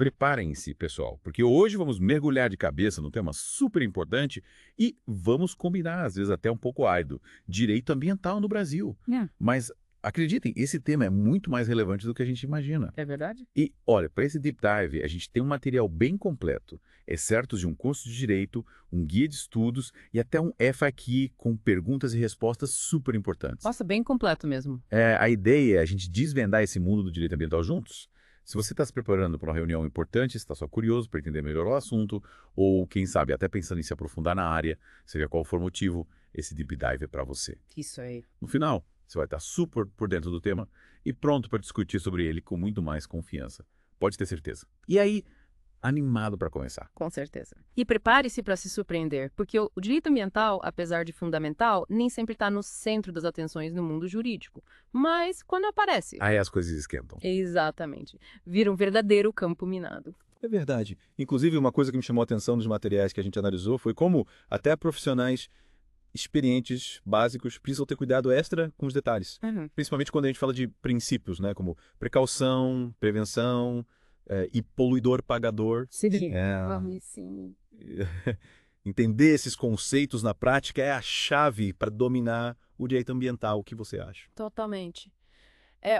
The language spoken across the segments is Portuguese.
Preparem-se, pessoal, porque hoje vamos mergulhar de cabeça num tema super importante e vamos combinar, às vezes até um pouco árido, direito ambiental no Brasil. É. Mas, acreditem, esse tema é muito mais relevante do que a gente imagina. É verdade? E, olha, para esse deep dive, a gente tem um material bem completo, excertos de um curso de direito, um guia de estudos e até um FAQ com perguntas e respostas super importantes. Nossa, bem completo mesmo. A ideia é a gente desvendar esse mundo do direito ambiental juntos. Se você está se preparando para uma reunião importante, está só curioso para entender melhor o assunto, ou quem sabe até pensando em se aprofundar na área, seja qual for o motivo, esse deep dive é para você. Isso aí. No final, você vai estar super por dentro do tema e pronto para discutir sobre ele com muito mais confiança. Pode ter certeza. E aí, animado para começar. Com certeza. E prepare-se para se surpreender, porque o direito ambiental, apesar de fundamental, nem sempre está no centro das atenções no mundo jurídico. Mas quando aparece. Aí as coisas esquentam. Exatamente. Vira um verdadeiro campo minado. É verdade. Inclusive, uma coisa que me chamou a atenção nos materiais que a gente analisou foi como até profissionais experientes, básicos, precisam ter cuidado extra com os detalhes. Principalmente quando a gente fala de princípios, né? Como precaução, prevenção, e poluidor pagador. Sim. É, Sim. entender esses conceitos na prática é a chave para dominar o direito ambiental. O que você acha? Totalmente.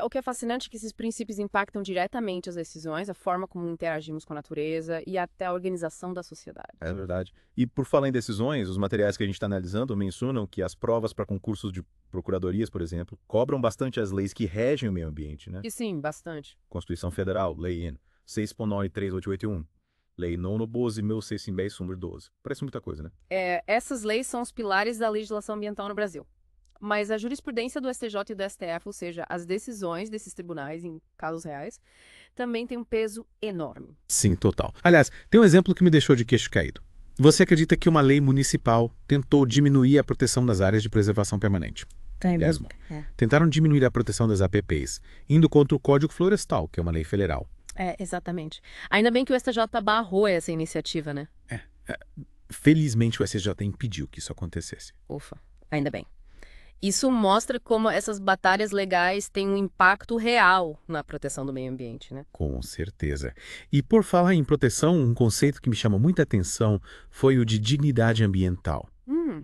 O que é fascinante é que esses princípios impactam diretamente as decisões, a forma como interagimos com a natureza e até a organização da sociedade. É verdade. E por falar em decisões, os materiais que a gente está analisando mencionam que as provas para concursos de procuradorias, por exemplo, cobram bastante as leis que regem o meio ambiente, né? E sim, bastante. Constituição Federal, Lei N. 6.93881. Lei 9.12.610, número 12. Parece muita coisa, né? Essas leis são os pilares da legislação ambiental no Brasil. Mas a jurisprudência do STJ e do STF, ou seja, as decisões desses tribunais em casos reais, também tem um peso enorme. Sim, total. Aliás, tem um exemplo que me deixou de queixo caído. Você acredita que uma lei municipal tentou diminuir a proteção das áreas de preservação permanente? Mesmo. Tentaram diminuir a proteção das APPs, indo contra o Código Florestal, que é uma lei federal. Exatamente. Ainda bem que o STJ barrou essa iniciativa, né? Felizmente o STJ impediu que isso acontecesse. Ufa, ainda bem. Isso mostra como essas batalhas legais têm um impacto real na proteção do meio ambiente, né? Com certeza. E por falar em proteção, um conceito que me chama muita atenção foi o de dignidade ambiental.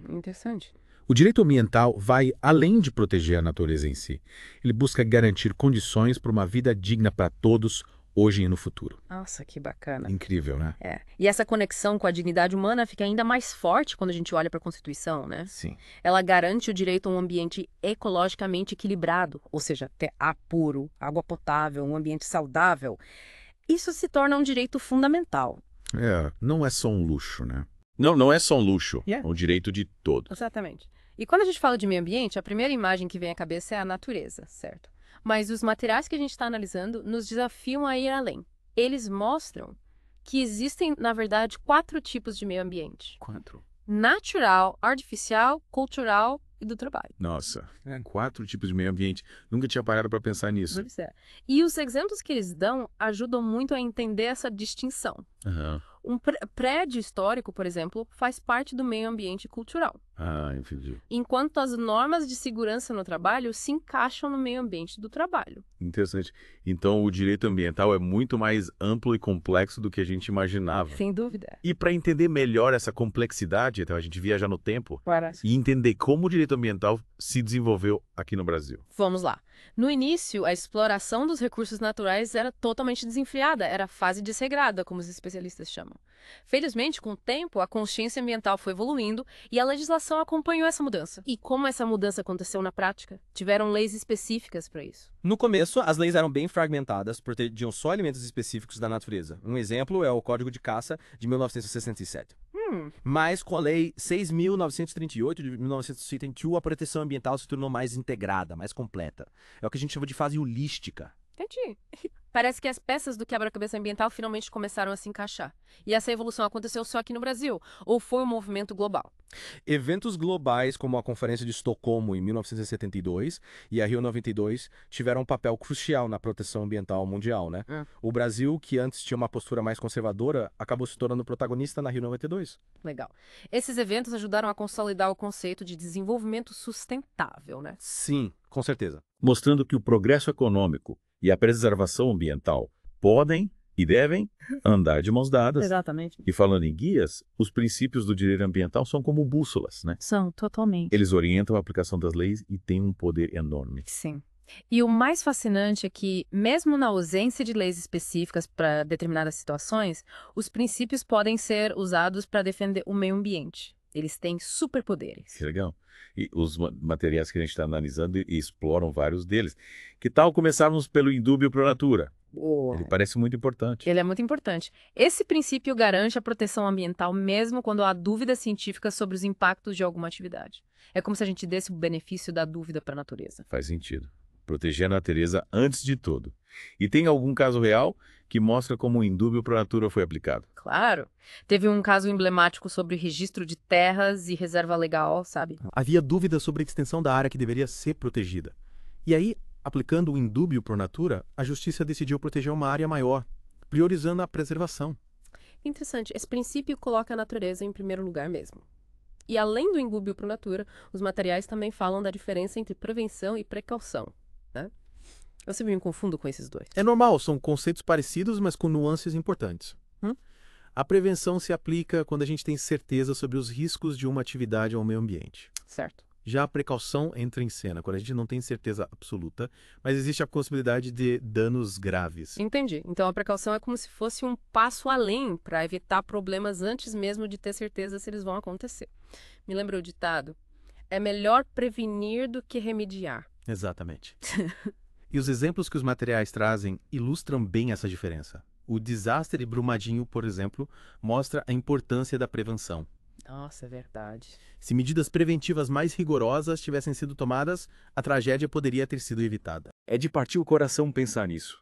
Interessante. O direito ambiental vai além de proteger a natureza em si. Ele busca garantir condições para uma vida digna para todos, hoje e no futuro. Nossa, que bacana. Incrível, né? E essa conexão com a dignidade humana fica ainda mais forte quando a gente olha para a Constituição, né? Sim. Ela garante o direito a um ambiente ecologicamente equilibrado, ou seja, ter ar puro, água potável, um ambiente saudável. Isso se torna um direito fundamental. Não é só um luxo, né? Não é só um luxo, é um direito de todos. Exatamente. E quando a gente fala de meio ambiente, a primeira imagem que vem à cabeça é a natureza, certo? Mas os materiais que a gente está analisando nos desafiam a ir além. Eles mostram que existem, na verdade, 4 tipos de meio ambiente. 4. Natural, artificial, cultural e do trabalho. Nossa, 4 tipos de meio ambiente. Nunca tinha parado para pensar nisso. Pois é. E os exemplos que eles dão ajudam muito a entender essa distinção. Um prédio histórico, por exemplo, faz parte do meio ambiente cultural. Entendi. Enquanto as normas de segurança no trabalho se encaixam no meio ambiente do trabalho. Interessante. Então, o direito ambiental é muito mais amplo e complexo do que a gente imaginava. Sem dúvida. E para entender melhor essa complexidade, então a gente viaja no tempo Parece. e entender como o direito ambiental se desenvolveu aqui no Brasil. Vamos lá. No início, a exploração dos recursos naturais era totalmente desenfreada, era a fase desregrada, como os especialistas chamam. Felizmente, com o tempo, a consciência ambiental foi evoluindo e a legislação acompanhou essa mudança. E como essa mudança aconteceu na prática? Tiveram leis específicas para isso. No começo, as leis eram bem fragmentadas, protegiam só elementos específicos da natureza. Um exemplo é o Código de Caça de 1967. Mas com a Lei 6.938 de 1971, a proteção ambiental se tornou mais integrada, mais completa. É o que a gente chama de fase holística. Entendi. Parece que as peças do quebra-cabeça ambiental finalmente começaram a se encaixar. E essa evolução aconteceu só aqui no Brasil? Ou foi um movimento global? Eventos globais, como a Conferência de Estocolmo em 1972 e a Rio 92, tiveram um papel crucial na proteção ambiental mundial, né? O Brasil, que antes tinha uma postura mais conservadora, acabou se tornando protagonista na Rio 92. Legal. Esses eventos ajudaram a consolidar o conceito de desenvolvimento sustentável, né? Sim, com certeza. Mostrando que o progresso econômico e a preservação ambiental podem E devem andar de mãos dadas. Exatamente. E falando em guias, os princípios do direito ambiental são como bússolas, né? São, totalmente. Eles orientam a aplicação das leis e têm um poder enorme. Sim. E o mais fascinante é que, mesmo na ausência de leis específicas para determinadas situações, os princípios podem ser usados para defender o meio ambiente. Eles têm superpoderes. Que legal. E os materiais que a gente está analisando exploram vários deles. Que tal começarmos pelo indúbio pro natura? Ele parece muito importante. Ele é muito importante. Esse princípio garante a proteção ambiental mesmo quando há dúvidas científicas sobre os impactos de alguma atividade. É como se a gente desse o benefício da dúvida para a natureza. Faz sentido. Proteger a natureza antes de tudo. E tem algum caso real que mostra como o indúbio pro natura foi aplicado? Claro. Teve um caso emblemático sobre registro de terras e reserva legal, sabe? Havia dúvidas sobre a extensão da área que deveria ser protegida. E aí, aplicando o indúbio pro natura, a justiça decidiu proteger uma área maior, priorizando a preservação. Interessante. Esse princípio coloca a natureza em primeiro lugar mesmo. E além do indúbio pro natura, os materiais também falam da diferença entre prevenção e precaução, né? Eu sempre me confundo com esses dois. É normal, são conceitos parecidos, mas com nuances importantes. A prevenção se aplica quando a gente tem certeza sobre os riscos de uma atividade ao meio ambiente. Certo. Já a precaução entra em cena, quando a gente não tem certeza absoluta, mas existe a possibilidade de danos graves. Entendi. Então a precaução é como se fosse um passo além para evitar problemas antes mesmo de ter certeza se eles vão acontecer. Me lembra o ditado? É melhor prevenir do que remediar. Exatamente. E os exemplos que os materiais trazem ilustram bem essa diferença. O desastre de Brumadinho, por exemplo, mostra a importância da prevenção. Nossa, é verdade. Se medidas preventivas mais rigorosas tivessem sido tomadas, a tragédia poderia ter sido evitada. É de partir o coração pensar nisso.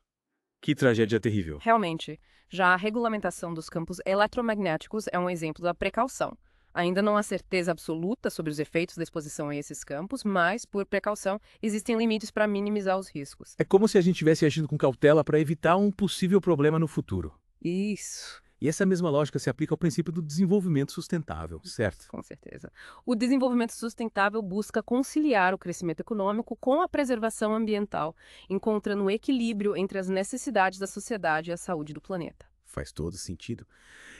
Que tragédia terrível. Realmente, já a regulamentação dos campos eletromagnéticos é um exemplo da precaução. Ainda não há certeza absoluta sobre os efeitos da exposição a esses campos, mas, por precaução, existem limites para minimizar os riscos. É como se a gente tivesse agindo com cautela para evitar um possível problema no futuro. Isso. E essa mesma lógica se aplica ao princípio do desenvolvimento sustentável, certo? Com certeza. O desenvolvimento sustentável busca conciliar o crescimento econômico com a preservação ambiental, encontrando um equilíbrio entre as necessidades da sociedade e a saúde do planeta. Faz todo sentido.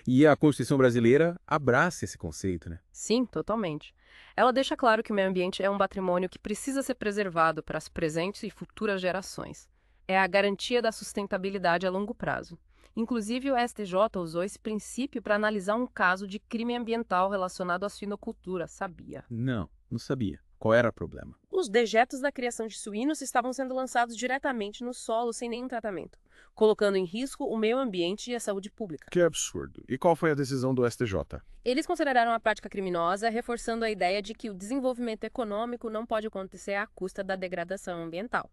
E a Constituição brasileira abraça esse conceito, né? Sim, totalmente. Ela deixa claro que o meio ambiente é um patrimônio que precisa ser preservado para as presentes e futuras gerações. É a garantia da sustentabilidade a longo prazo. Inclusive, o STJ usou esse princípio para analisar um caso de crime ambiental relacionado à suinocultura, sabia? Não sabia. Qual era o problema? Os dejetos da criação de suínos estavam sendo lançados diretamente no solo sem nenhum tratamento, colocando em risco o meio ambiente e a saúde pública. Que absurdo. E qual foi a decisão do STJ? Eles consideraram a prática criminosa, reforçando a ideia de que o desenvolvimento econômico não pode acontecer à custa da degradação ambiental.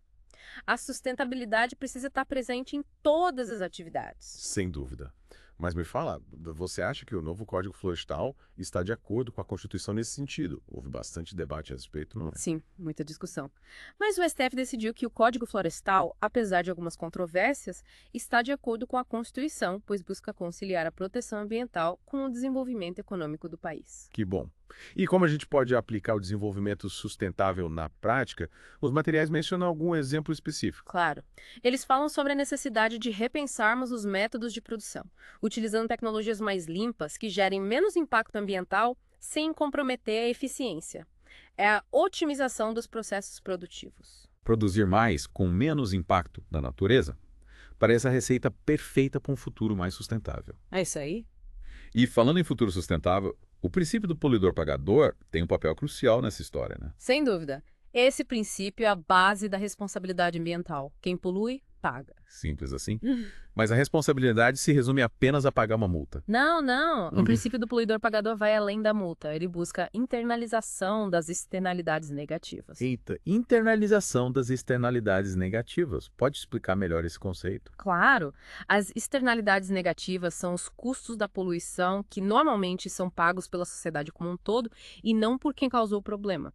A sustentabilidade precisa estar presente em todas as atividades. Sem dúvida. Mas me fala, você acha que o novo Código Florestal está de acordo com a Constituição nesse sentido? Houve bastante debate a respeito, não é? Sim, muita discussão. Mas o STF decidiu que o Código Florestal, apesar de algumas controvérsias, está de acordo com a Constituição, pois busca conciliar a proteção ambiental com o desenvolvimento econômico do país. Que bom. E como a gente pode aplicar o desenvolvimento sustentável na prática, os materiais mencionam algum exemplo específico. Claro. Eles falam sobre a necessidade de repensarmos os métodos de produção, utilizando tecnologias mais limpas que gerem menos impacto ambiental sem comprometer a eficiência. É a otimização dos processos produtivos. Produzir mais com menos impacto na natureza parece a receita perfeita para um futuro mais sustentável. É isso aí? E falando em futuro sustentável, o princípio do poluidor-pagador tem um papel crucial nessa história, né? Sem dúvida. Esse princípio é a base da responsabilidade ambiental. Quem polui, paga. Simples assim. Mas a responsabilidade se resume apenas a pagar uma multa. Não. O princípio do poluidor-pagador vai além da multa. Ele busca internalização das externalidades negativas. Eita, internalização das externalidades negativas. Pode explicar melhor esse conceito? Claro. As externalidades negativas são os custos da poluição que normalmente são pagos pela sociedade como um todo e não por quem causou o problema.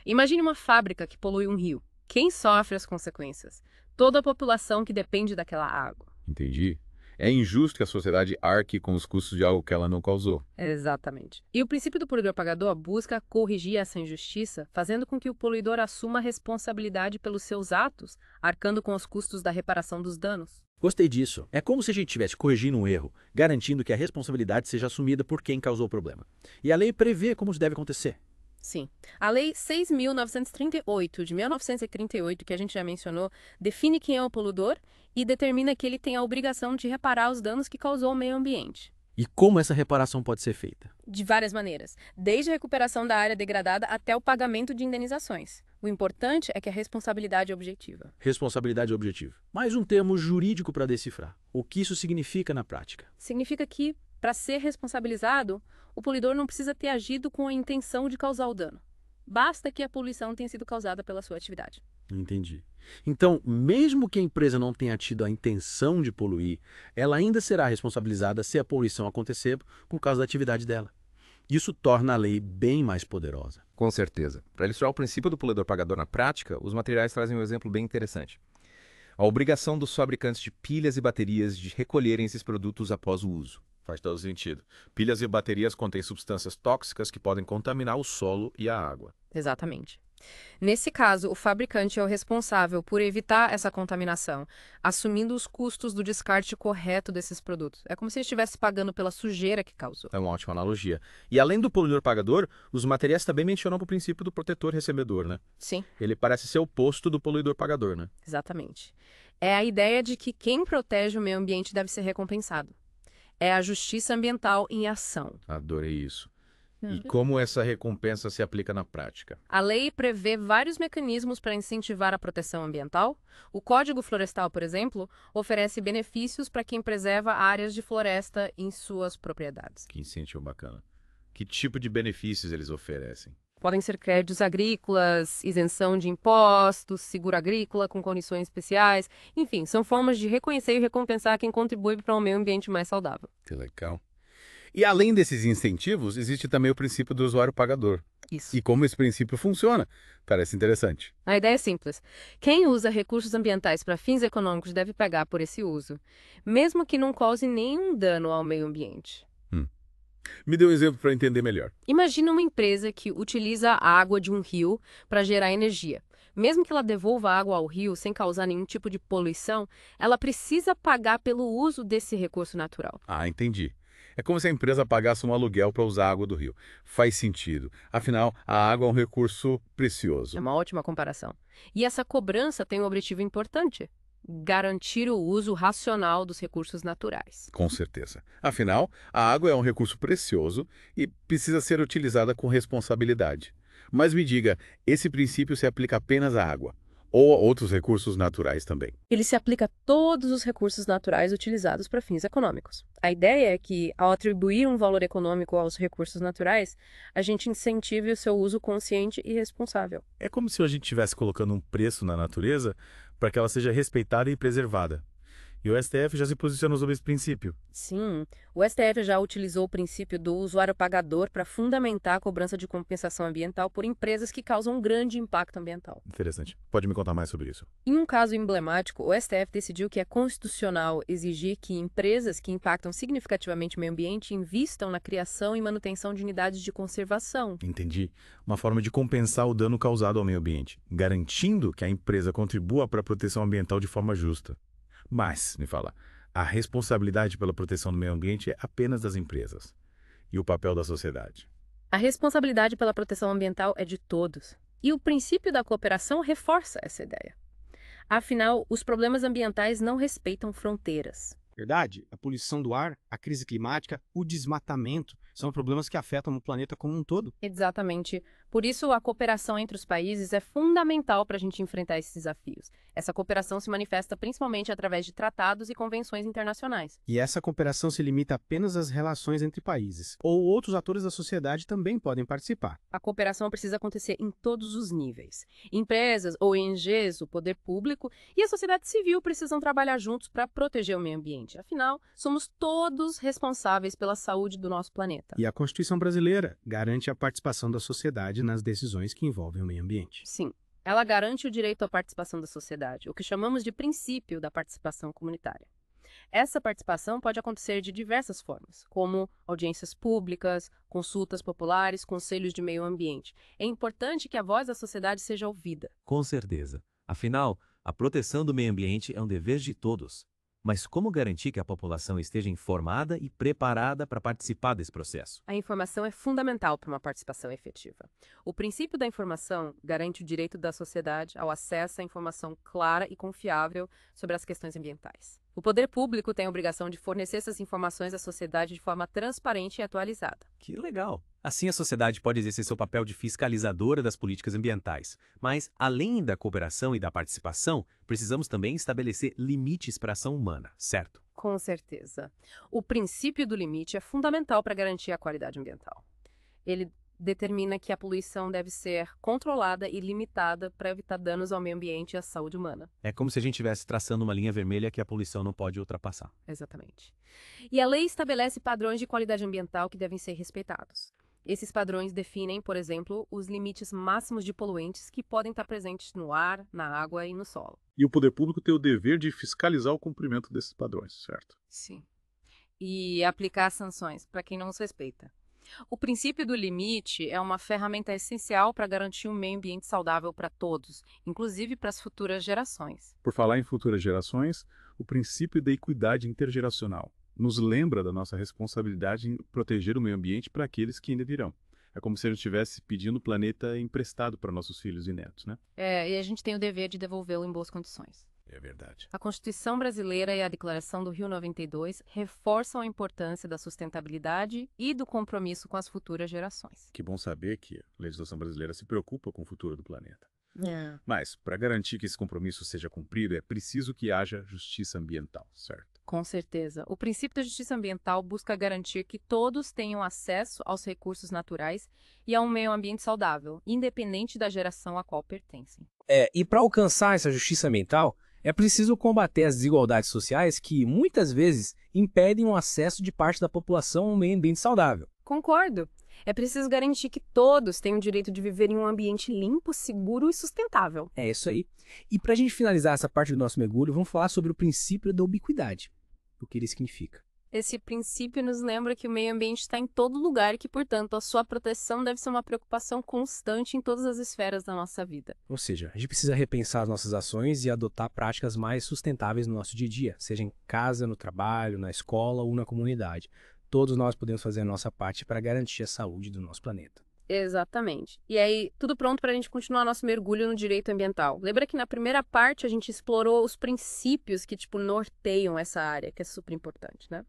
Imagine uma fábrica que polui um rio. Quem sofre as consequências? Toda a população que depende daquela água. Entendi. É injusto que a sociedade arque com os custos de algo que ela não causou. Exatamente. E o princípio do poluidor-pagador busca corrigir essa injustiça, fazendo com que o poluidor assuma a responsabilidade pelos seus atos, arcando com os custos da reparação dos danos. Gostei disso. É como se a gente estivesse corrigindo um erro, garantindo que a responsabilidade seja assumida por quem causou o problema. E a lei prevê como isso deve acontecer. Sim. A Lei 6.938, de 1938, que a gente já mencionou, define quem é o poluidor e determina que ele tem a obrigação de reparar os danos que causou ao meio ambiente. E como essa reparação pode ser feita? De várias maneiras, desde a recuperação da área degradada até o pagamento de indenizações. O importante é que a responsabilidade é objetiva. Responsabilidade objetiva. Mais um termo jurídico para decifrar. O que isso significa na prática? Significa que, para ser responsabilizado, o poluidor não precisa ter agido com a intenção de causar o dano. Basta que a poluição tenha sido causada pela sua atividade. Entendi. Então, mesmo que a empresa não tenha tido a intenção de poluir, ela ainda será responsabilizada se a poluição acontecer por causa da atividade dela. Isso torna a lei bem mais poderosa. Com certeza. Para ilustrar o princípio do poluidor-pagador na prática, os materiais trazem um exemplo bem interessante. A obrigação dos fabricantes de pilhas e baterias de recolherem esses produtos após o uso. Faz todo sentido. Pilhas e baterias contêm substâncias tóxicas que podem contaminar o solo e a água. Exatamente. Nesse caso, o fabricante é o responsável por evitar essa contaminação, assumindo os custos do descarte correto desses produtos. É como se ele estivesse pagando pela sujeira que causou. É uma ótima analogia. E além do poluidor-pagador, os materiais também mencionam o princípio do protetor-recebedor, né? Sim. Ele parece ser o oposto do poluidor-pagador, né? Exatamente. É a ideia de que quem protege o meio ambiente deve ser recompensado. É a justiça ambiental em ação. Adorei isso. E como essa recompensa se aplica na prática? A lei prevê vários mecanismos para incentivar a proteção ambiental. O Código Florestal, por exemplo, oferece benefícios para quem preserva áreas de floresta em suas propriedades. Que incentivo bacana. Que tipo de benefícios eles oferecem? Podem ser créditos agrícolas, isenção de impostos, seguro agrícola com condições especiais. Enfim, são formas de reconhecer e recompensar quem contribui para um meio ambiente mais saudável. Que legal. E além desses incentivos, existe também o princípio do usuário pagador. Isso. E como esse princípio funciona? Parece interessante. A ideia é simples. Quem usa recursos ambientais para fins econômicos deve pagar por esse uso, mesmo que não cause nenhum dano ao meio ambiente. Me dê um exemplo para entender melhor. Imagina uma empresa que utiliza a água de um rio para gerar energia. Mesmo que ela devolva a água ao rio sem causar nenhum tipo de poluição, ela precisa pagar pelo uso desse recurso natural. Ah, entendi. É como se a empresa pagasse um aluguel para usar a água do rio. Faz sentido. Afinal, a água é um recurso precioso. É uma ótima comparação. E essa cobrança tem um objetivo importante: garantir o uso racional dos recursos naturais. Com certeza. Afinal, a água é um recurso precioso e precisa ser utilizada com responsabilidade. Mas me diga, esse princípio se aplica apenas à água ou a outros recursos naturais também? Ele se aplica a todos os recursos naturais utilizados para fins econômicos. A ideia é que, ao atribuir um valor econômico aos recursos naturais, a gente incentive o seu uso consciente e responsável. É como se a gente estivesse colocando um preço na natureza para que ela seja respeitada e preservada. E o STF já se posicionou sobre esse princípio. Sim, o STF já utilizou o princípio do usuário pagador para fundamentar a cobrança de compensação ambiental por empresas que causam grande impacto ambiental. Interessante. Pode me contar mais sobre isso? Em um caso emblemático, o STF decidiu que é constitucional exigir que empresas que impactam significativamente o meio ambiente invistam na criação e manutenção de unidades de conservação. Entendi. Uma forma de compensar o dano causado ao meio ambiente, garantindo que a empresa contribua para a proteção ambiental de forma justa. Mas, me fala, a responsabilidade pela proteção do meio ambiente é apenas das empresas. E o papel da sociedade? A responsabilidade pela proteção ambiental é de todos. E o princípio da cooperação reforça essa ideia. Afinal, os problemas ambientais não respeitam fronteiras. Verdade? A poluição do ar, a crise climática, o desmatamento são problemas que afetam o planeta como um todo. Exatamente. Por isso, a cooperação entre os países é fundamental para a gente enfrentar esses desafios. Essa cooperação se manifesta principalmente através de tratados e convenções internacionais. E essa cooperação se limita apenas às relações entre países, ou outros atores da sociedade também podem participar. A cooperação precisa acontecer em todos os níveis. Empresas, ONGs, o poder público e a sociedade civil precisam trabalhar juntos para proteger o meio ambiente. Afinal, somos todos responsáveis pela saúde do nosso planeta. E a Constituição brasileira garante a participação da sociedade nas decisões que envolvem o meio ambiente. Sim, ela garante o direito à participação da sociedade, o que chamamos de princípio da participação comunitária. Essa participação pode acontecer de diversas formas, como audiências públicas, consultas populares, conselhos de meio ambiente. É importante que a voz da sociedade seja ouvida. Com certeza. Afinal, a proteção do meio ambiente é um dever de todos. Mas como garantir que a população esteja informada e preparada para participar desse processo? A informação é fundamental para uma participação efetiva. O princípio da informação garante o direito da sociedade ao acesso à informação clara e confiável sobre as questões ambientais. O poder público tem a obrigação de fornecer essas informações à sociedade de forma transparente e atualizada. Que legal! Assim, a sociedade pode exercer seu papel de fiscalizadora das políticas ambientais. Mas, além da cooperação e da participação, precisamos também estabelecer limites para a ação humana, certo? Com certeza. O princípio do limite é fundamental para garantir a qualidade ambiental. Ele determina que a poluição deve ser controlada e limitada para evitar danos ao meio ambiente e à saúde humana. É como se a gente estivesse traçando uma linha vermelha que a poluição não pode ultrapassar. Exatamente. E a lei estabelece padrões de qualidade ambiental que devem ser respeitados. Esses padrões definem, por exemplo, os limites máximos de poluentes que podem estar presentes no ar, na água e no solo. E o poder público tem o dever de fiscalizar o cumprimento desses padrões, certo? Sim. E aplicar sanções para quem não os respeita. O princípio do limite é uma ferramenta essencial para garantir um meio ambiente saudável para todos, inclusive para as futuras gerações. Por falar em futuras gerações, o princípio da equidade intergeracional nos lembra da nossa responsabilidade em proteger o meio ambiente para aqueles que ainda virão. É como se a gente estivesse pedindo o planeta emprestado para nossos filhos e netos, né? E a gente tem o dever de devolvê-lo em boas condições. É verdade. A Constituição Brasileira e a Declaração do Rio 92 reforçam a importância da sustentabilidade e do compromisso com as futuras gerações. Que bom saber que a legislação brasileira se preocupa com o futuro do planeta. Mas, para garantir que esse compromisso seja cumprido, é preciso que haja justiça ambiental, certo? Com certeza. O princípio da justiça ambiental busca garantir que todos tenham acesso aos recursos naturais e a um meio ambiente saudável, independente da geração a qual pertencem. E para alcançar essa justiça ambiental, é preciso combater as desigualdades sociais que, muitas vezes, impedem o acesso de parte da população a um meio ambiente saudável. Concordo. É preciso garantir que todos tenham o direito de viver em um ambiente limpo, seguro e sustentável. É isso aí. E para a gente finalizar essa parte do nosso mergulho, vamos falar sobre o princípio da ubiquidade. O que ele significa. Esse princípio nos lembra que o meio ambiente está em todo lugar e que, portanto, a sua proteção deve ser uma preocupação constante em todas as esferas da nossa vida. Ou seja, a gente precisa repensar as nossas ações e adotar práticas mais sustentáveis no nosso dia a dia, seja em casa, no trabalho, na escola ou na comunidade. Todos nós podemos fazer a nossa parte para garantir a saúde do nosso planeta. Exatamente. E aí, tudo pronto para a gente continuar nosso mergulho no direito ambiental. Lembra que na primeira parte a gente explorou os princípios que, norteiam essa área, que é super importante, né?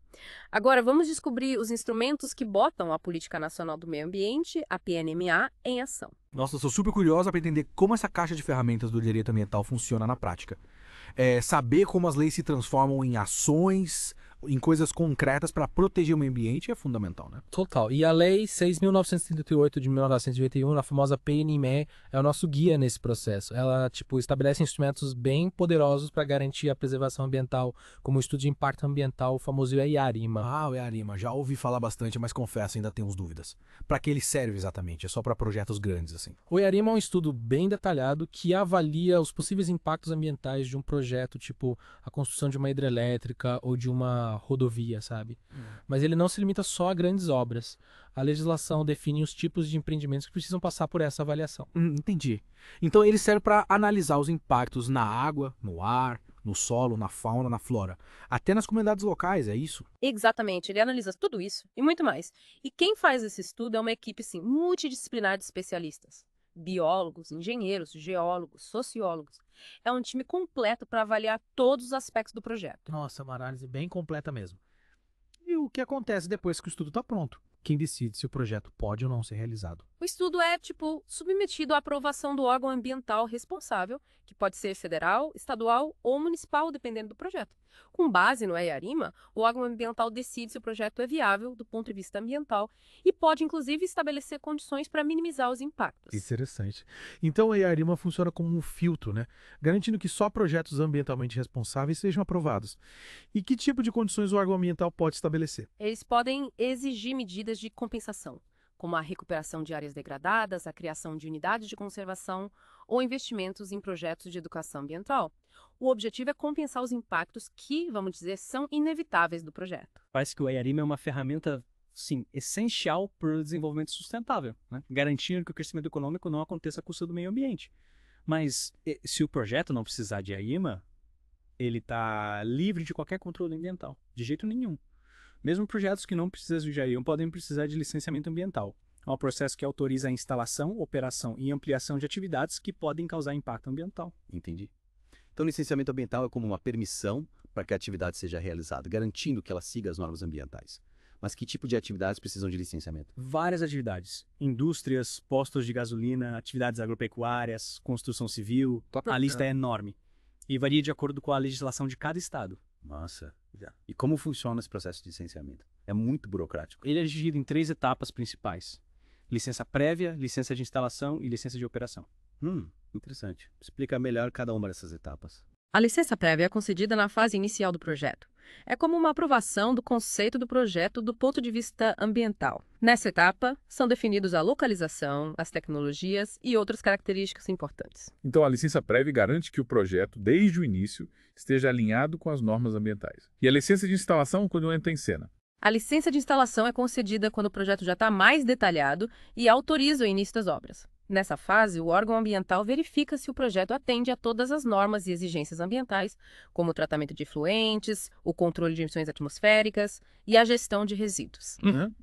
Agora, vamos descobrir os instrumentos que botam a Política Nacional do Meio Ambiente, a PNMA, em ação. Nossa, eu sou super curiosa para entender como essa caixa de ferramentas do direito ambiental funciona na prática. Saber como as leis se transformam em ações, em coisas concretas para proteger o meio ambiente é fundamental, né? Total. E a Lei 6.938 de 1991, a famosa PNME, é o nosso guia nesse processo. Ela, estabelece instrumentos bem poderosos para garantir a preservação ambiental, como o estudo de impacto ambiental, o famoso EIA-RIMA. Ah, o EIA-RIMA. Já ouvi falar bastante, mas confesso, ainda tenho uns dúvidas. Para que ele serve exatamente? É só para projetos grandes, assim? O EIA-RIMA é um estudo bem detalhado que avalia os possíveis impactos ambientais de um projeto, tipo a construção de uma hidrelétrica ou de uma rodovia, sabe? Mas ele não se limita só a grandes obras. A legislação define os tipos de empreendimentos que precisam passar por essa avaliação. Entendi. Então ele serve para analisar os impactos na água, no ar, no solo, na fauna, na flora. Até nas comunidades locais, é isso? Exatamente. Ele analisa tudo isso e muito mais. E quem faz esse estudo é uma equipe, sim, multidisciplinar de especialistas. Biólogos, engenheiros, geólogos, sociólogos. É um time completo para avaliar todos os aspectos do projeto. Nossa, uma análise bem completa mesmo. E o que acontece depois que o estudo está pronto? Quem decide se o projeto pode ou não ser realizado? O estudo é, submetido à aprovação do órgão ambiental responsável, que pode ser federal, estadual ou municipal, dependendo do projeto. Com base no EIA-RIMA, o órgão ambiental decide se o projeto é viável do ponto de vista ambiental e pode, inclusive, estabelecer condições para minimizar os impactos. Interessante. Então, o EIA-RIMA funciona como um filtro, né? Garantindo que só projetos ambientalmente responsáveis sejam aprovados. E que tipo de condições o órgão ambiental pode estabelecer? Eles podem exigir medidas de compensação, como a recuperação de áreas degradadas, a criação de unidades de conservação ou investimentos em projetos de educação ambiental. O objetivo é compensar os impactos que, vamos dizer, são inevitáveis do projeto. Parece que o EIA-RIMA é uma ferramenta, sim, essencial para o desenvolvimento sustentável, né? Garantindo que o crescimento econômico não aconteça à custa do meio ambiente. Mas se o projeto não precisar de EIA-RIMA, ele está livre de qualquer controle ambiental, de jeito nenhum. Mesmo projetos que não precisam de JAIOM podem precisar de licenciamento ambiental. É um processo que autoriza a instalação, operação e ampliação de atividades que podem causar impacto ambiental. Entendi. Então, licenciamento ambiental é como uma permissão para que a atividade seja realizada, garantindo que ela siga as normas ambientais. Mas que tipo de atividades precisam de licenciamento? Várias atividades. Indústrias, postos de gasolina, atividades agropecuárias, construção civil. A lista é enorme. E varia de acordo com a legislação de cada estado. Nossa. E como funciona esse processo de licenciamento? É muito burocrático. Ele é dividido em 3 etapas principais. Licença prévia, licença de instalação e licença de operação. Interessante. Explica melhor cada uma dessas etapas. A licença prévia é concedida na fase inicial do projeto. É como uma aprovação do conceito do projeto do ponto de vista ambiental. Nessa etapa, são definidos a localização, as tecnologias e outras características importantes. Então, a licença prévia garante que o projeto, desde o início, esteja alinhado com as normas ambientais. E a licença de instalação, quando entra em cena? A licença de instalação é concedida quando o projeto já está mais detalhado e autoriza o início das obras. Nessa fase, o órgão ambiental verifica se o projeto atende a todas as normas e exigências ambientais, como o tratamento de efluentes, o controle de emissões atmosféricas e a gestão de resíduos.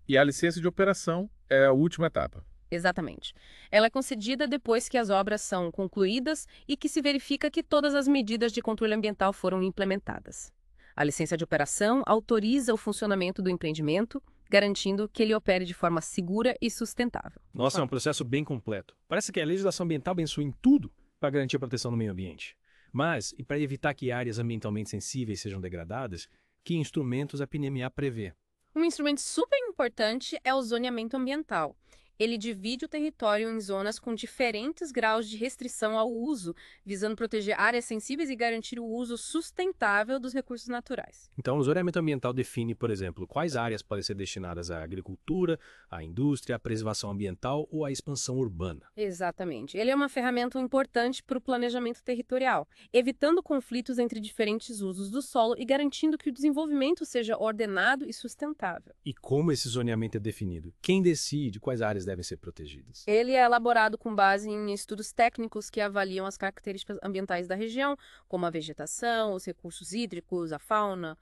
E a licença de operação é a última etapa. Exatamente. Ela é concedida depois que as obras são concluídas e que se verifica que todas as medidas de controle ambiental foram implementadas. A licença de operação autoriza o funcionamento do empreendimento, garantindo que ele opere de forma segura e sustentável. Nossa, é um processo bem completo. Parece que a legislação ambiental pensou em tudo para garantir a proteção do meio ambiente. Mas, e para evitar que áreas ambientalmente sensíveis sejam degradadas, que instrumentos a PNMA prevê? Um instrumento super importante é o zoneamento ambiental. Ele divide o território em zonas com diferentes graus de restrição ao uso, visando proteger áreas sensíveis e garantir o uso sustentável dos recursos naturais. Então, o zoneamento ambiental define, por exemplo, quais áreas podem ser destinadas à agricultura, à indústria, à preservação ambiental ou à expansão urbana. Exatamente. Ele é uma ferramenta importante para o planejamento territorial, evitando conflitos entre diferentes usos do solo e garantindo que o desenvolvimento seja ordenado e sustentável. E como esse zoneamento é definido? Quem decide quais áreas devem ser protegidas? Ele é elaborado com base em estudos técnicos que avaliam as características ambientais da região, como a vegetação, os recursos hídricos, a fauna,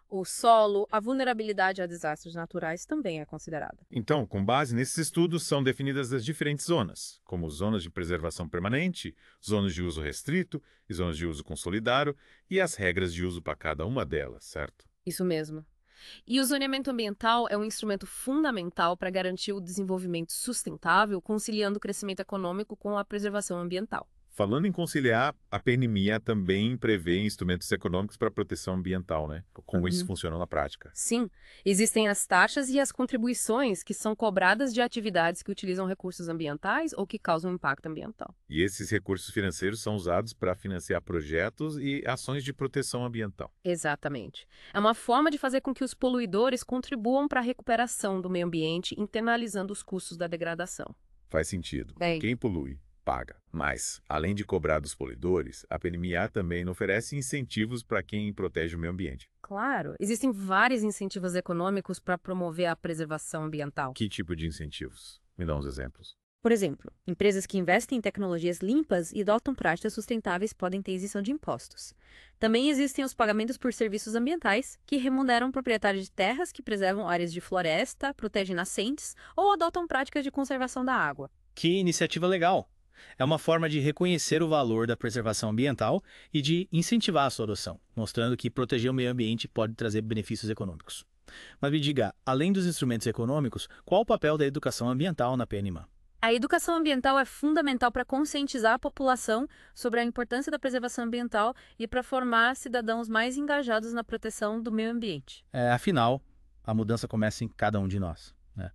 o solo, a vulnerabilidade a desastres naturais também é considerada. Então, com base nesses estudos, são definidas as diferentes zonas, como zonas de preservação permanente, zonas de uso restrito e zonas de uso consolidado, e as regras de uso para cada uma delas, certo? Isso mesmo. E o zoneamento ambiental é um instrumento fundamental para garantir o desenvolvimento sustentável, conciliando o crescimento econômico com a preservação ambiental. Falando em conciliar, a PNMA também prevê instrumentos econômicos para proteção ambiental, né? Como isso funciona na prática? Sim, existem as taxas e as contribuições que são cobradas de atividades que utilizam recursos ambientais ou que causam impacto ambiental. E esses recursos financeiros são usados para financiar projetos e ações de proteção ambiental. Exatamente. É uma forma de fazer com que os poluidores contribuam para a recuperação do meio ambiente, internalizando os custos da degradação. Faz sentido. Bem, Quem polui paga. Mas, além de cobrar dos poluidores, a PNMA também oferece incentivos para quem protege o meio ambiente. claro, existem vários incentivos econômicos para promover a preservação ambiental. Que tipo de incentivos? Me dá uns exemplos. Por exemplo, empresas que investem em tecnologias limpas e adotam práticas sustentáveis podem ter isenção de impostos. Também existem os pagamentos por serviços ambientais, que remuneram proprietários de terras que preservam áreas de floresta, protegem nascentes ou adotam práticas de conservação da água. Que iniciativa legal! É uma forma de reconhecer o valor da preservação ambiental e de incentivar a sua adoção, mostrando que proteger o meio ambiente pode trazer benefícios econômicos. Mas me diga, além dos instrumentos econômicos, qual o papel da educação ambiental na PNMA? A educação ambiental é fundamental para conscientizar a população sobre a importância da preservação ambiental e para formar cidadãos mais engajados na proteção do meio ambiente. Afinal, a mudança começa em cada um de nós, né?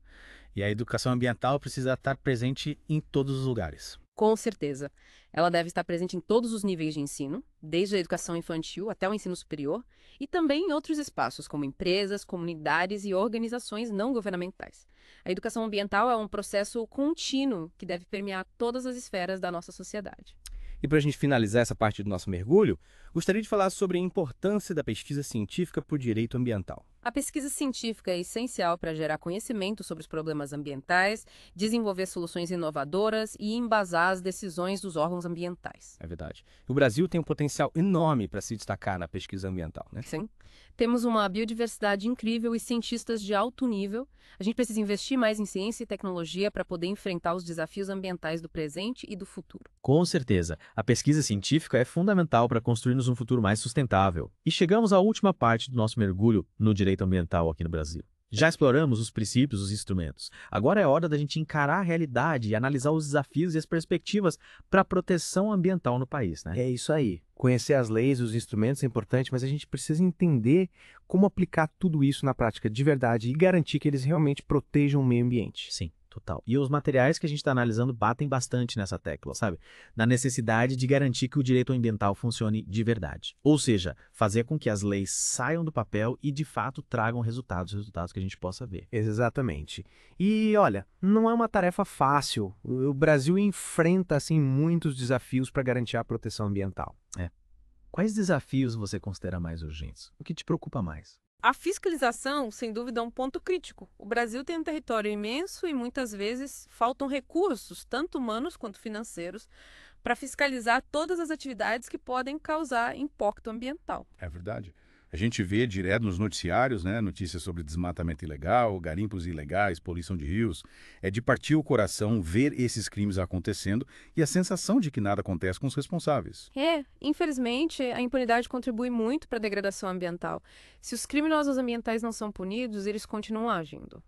E a educação ambiental precisa estar presente em todos os lugares. Com certeza. Ela deve estar presente em todos os níveis de ensino, desde a educação infantil até o ensino superior, e também em outros espaços, como empresas, comunidades e organizações não governamentais. A educação ambiental é um processo contínuo que deve permear todas as esferas da nossa sociedade. E para a gente finalizar essa parte do nosso mergulho, gostaria de falar sobre a importância da pesquisa científica para o direito ambiental. A pesquisa científica é essencial para gerar conhecimento sobre os problemas ambientais, desenvolver soluções inovadoras e embasar as decisões dos órgãos ambientais. É verdade. O Brasil tem um potencial enorme para se destacar na pesquisa ambiental, né? Sim. Temos uma biodiversidade incrível e cientistas de alto nível. A gente precisa investir mais em ciência e tecnologia para poder enfrentar os desafios ambientais do presente e do futuro. Com certeza, a pesquisa científica é fundamental para construirmos um futuro mais sustentável. E chegamos à última parte do nosso mergulho no direito ambiental aqui no Brasil. Já exploramos os princípios, os instrumentos. Agora é hora da gente encarar a realidade e analisar os desafios e as perspectivas para a proteção ambiental no país, né? É isso aí. Conhecer as leis e os instrumentos é importante, mas a gente precisa entender como aplicar tudo isso na prática de verdade e garantir que eles realmente protejam o meio ambiente. Sim, total. E os materiais que a gente está analisando batem bastante nessa tecla, sabe? Na necessidade de garantir que o direito ambiental funcione de verdade. Ou seja, fazer com que as leis saiam do papel e de fato tragam resultados que a gente possa ver. Exatamente. E olha, não é uma tarefa fácil. O Brasil enfrenta assim muitos desafios para garantir a proteção ambiental. Quais desafios você considera mais urgentes? O que te preocupa mais? A fiscalização, sem dúvida, é um ponto crítico. O Brasil tem um território imenso e muitas vezes faltam recursos, tanto humanos quanto financeiros, para fiscalizar todas as atividades que podem causar impacto ambiental. É verdade. A gente vê direto nos noticiários, né, notícias sobre desmatamento ilegal, garimpos ilegais, poluição de rios. É de partir o coração ver esses crimes acontecendo e a sensação de que nada acontece com os responsáveis. Infelizmente, a impunidade contribui muito para a degradação ambiental. Se os criminosos ambientais não são punidos, eles continuam agindo.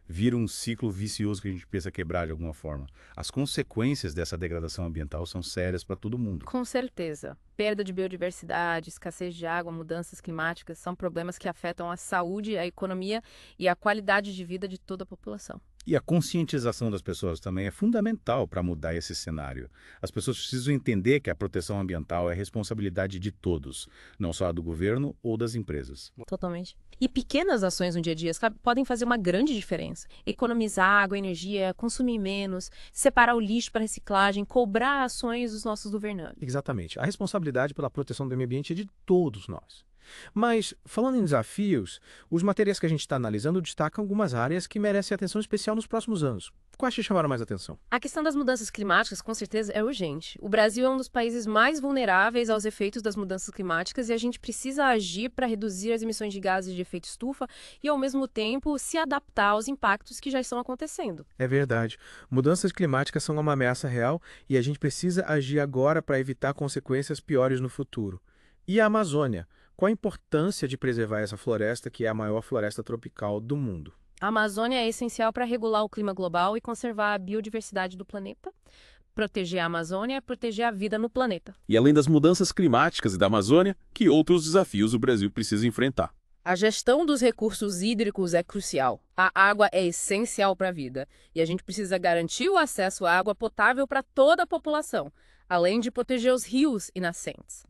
Vira um ciclo vicioso que a gente pensa quebrar de alguma forma. As consequências dessa degradação ambiental são sérias para todo mundo. Com certeza. Perda de biodiversidade, escassez de água, mudanças climáticas são problemas que afetam a saúde, a economia e a qualidade de vida de toda a população. E a conscientização das pessoas também é fundamental para mudar esse cenário. As pessoas precisam entender que a proteção ambiental é responsabilidade de todos, não só a do governo ou das empresas. Totalmente. E pequenas ações no dia a dia podem fazer uma grande diferença. Economizar água, energia, consumir menos, separar o lixo para reciclagem, cobrar ações dos nossos governantes. Exatamente. A responsabilidade pela proteção do meio ambiente é de todos nós. Mas, falando em desafios, os materiais que a gente está analisando destacam algumas áreas que merecem atenção especial nos próximos anos. Quais te chamaram mais atenção? A questão das mudanças climáticas, com certeza, é urgente. O Brasil é um dos países mais vulneráveis aos efeitos das mudanças climáticas e a gente precisa agir para reduzir as emissões de gases de efeito estufa e, ao mesmo tempo, se adaptar aos impactos que já estão acontecendo. É verdade. Mudanças climáticas são uma ameaça real e a gente precisa agir agora para evitar consequências piores no futuro. E a Amazônia? Qual a importância de preservar essa floresta, que é a maior floresta tropical do mundo? A Amazônia é essencial para regular o clima global e conservar a biodiversidade do planeta. Proteger a Amazônia é proteger a vida no planeta. E além das mudanças climáticas e da Amazônia, que outros desafios o Brasil precisa enfrentar? A gestão dos recursos hídricos é crucial. A água é essencial para a vida e a gente precisa garantir o acesso à água potável para toda a população, além de proteger os rios e nascentes.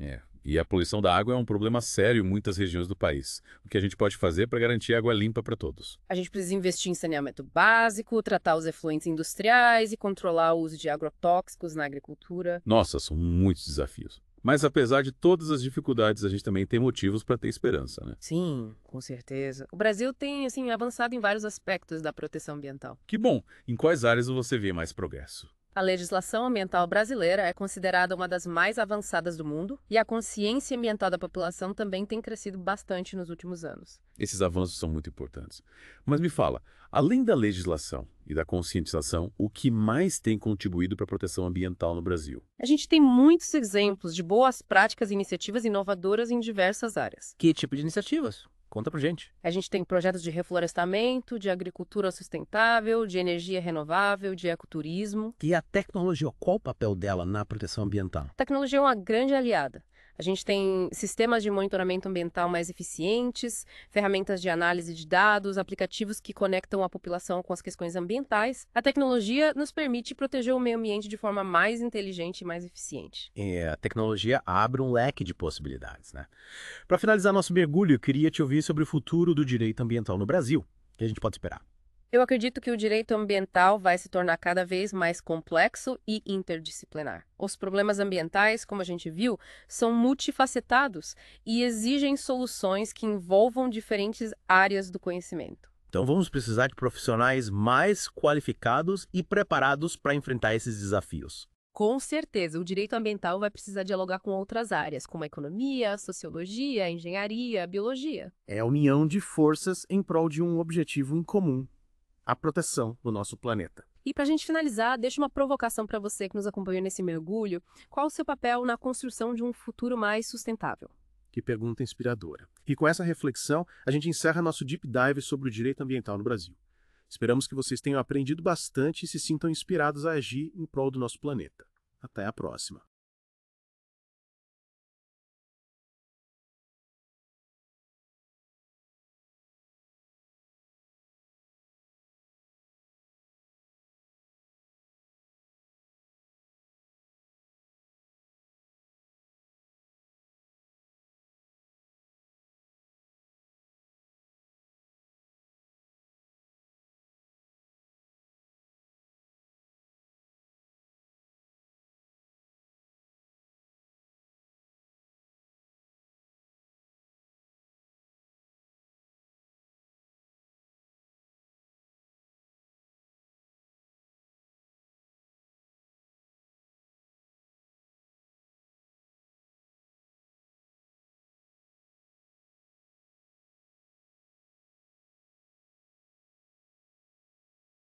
E a poluição da água é um problema sério em muitas regiões do país. O que a gente pode fazer para garantir água limpa para todos? A gente precisa investir em saneamento básico, tratar os efluentes industriais e controlar o uso de agrotóxicos na agricultura. Nossa, são muitos desafios. Mas apesar de todas as dificuldades, a gente também tem motivos para ter esperança, né? Sim, com certeza. O Brasil tem, avançado em vários aspectos da proteção ambiental. Que bom! Em quais áreas você vê mais progresso? A legislação ambiental brasileira é considerada uma das mais avançadas do mundo e a consciência ambiental da população também tem crescido bastante nos últimos anos. Esses avanços são muito importantes. Mas me fala, além da legislação e da conscientização, o que mais tem contribuído para a proteção ambiental no Brasil? A gente tem muitos exemplos de boas práticas e iniciativas inovadoras em diversas áreas. Que tipo de iniciativas? Conta pra gente. A gente tem projetos de reflorestamento, de agricultura sustentável, de energia renovável, de ecoturismo. E a tecnologia, qual o papel dela na proteção ambiental? A tecnologia é uma grande aliada. A gente tem sistemas de monitoramento ambiental mais eficientes, ferramentas de análise de dados, aplicativos que conectam a população com as questões ambientais. A tecnologia nos permite proteger o meio ambiente de forma mais inteligente e mais eficiente. A tecnologia abre um leque de possibilidades, né? Para finalizar nosso mergulho, eu queria te ouvir sobre o futuro do direito ambiental no Brasil. O que a gente pode esperar? Eu acredito que o direito ambiental vai se tornar cada vez mais complexo e interdisciplinar. Os problemas ambientais, como a gente viu, são multifacetados e exigem soluções que envolvam diferentes áreas do conhecimento. Então vamos precisar de profissionais mais qualificados e preparados para enfrentar esses desafios. Com certeza, o direito ambiental vai precisar dialogar com outras áreas, como a economia, a sociologia, a engenharia, a biologia. É a união de forças em prol de um objetivo em comum: a proteção do nosso planeta. E para a gente finalizar, deixo uma provocação para você que nos acompanhou nesse mergulho. Qual o seu papel na construção de um futuro mais sustentável? Que pergunta inspiradora. E com essa reflexão, a gente encerra nosso Deep Dive sobre o direito ambiental no Brasil. Esperamos que vocês tenham aprendido bastante e se sintam inspirados a agir em prol do nosso planeta. Até a próxima.